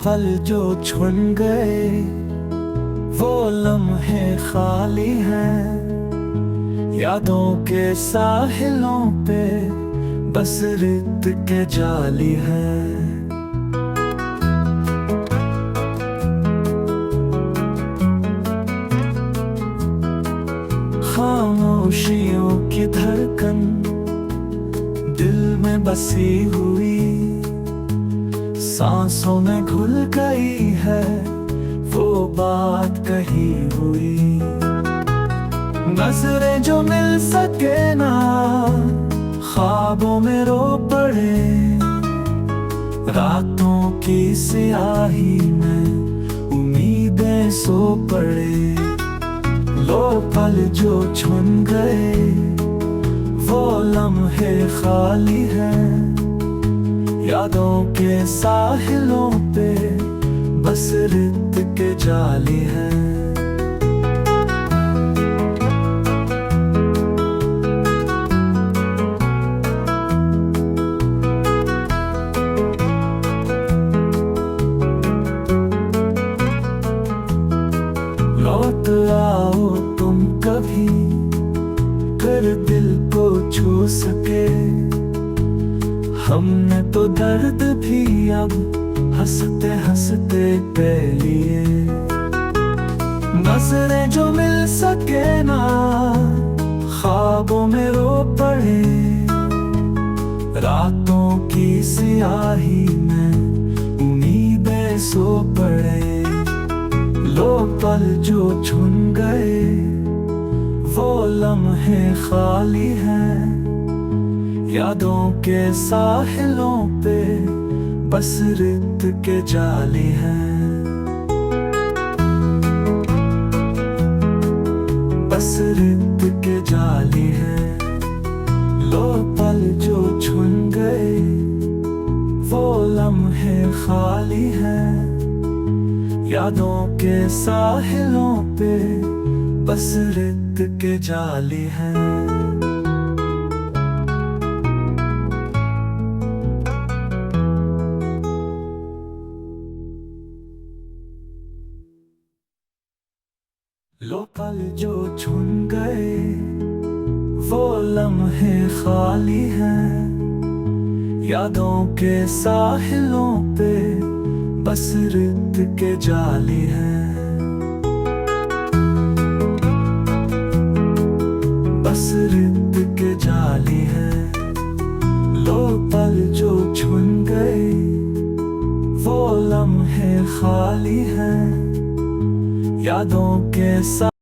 पल जो छुन गए वो लम्हे खाली हैं। यादों के साहिलों पे बस रेत के जाली हैं। खामोशियों की धड़कन दिल में बसी हुई, सांसों में घुल गई है वो बात कही हुई। नजरें जो मिल सके ना ख्वाबों में रो पड़े, रातों की स्याही में उम्मीदें सो पड़े। लो पल जो छुन गए वो लम्हे खाली हैं। यादों के साहिलों पे बस रेत के जाली हैं। लौट आओ तुम कभी कर दिल को छू सके, हमने तो दर्द भी अब हंसते हंसते पै लिए। नजरें जो मिल सके ना ख्वाबों में रो पड़े, रातों की स्याही में उम्मीदें सो पड़े। लो पल जो छुन गए वो लम्हे खाली हैं। यादों के साहिलों पे बस रेत के जाली हैं। बस रेत के जाली हैं। लो पल जो छुन गए वो लम्हे खाली हैं। यादों के साहिलों पे बस रेत के जाली हैं। लो पल जो छुन गए वो लम्हे खाली हैं। यादों के साहिलों पे बस रेत के जाली हैं। बस रेत के जाली हैं। लो पल जो छुन गए वो लम्हे खाली हैं। यादों के साथ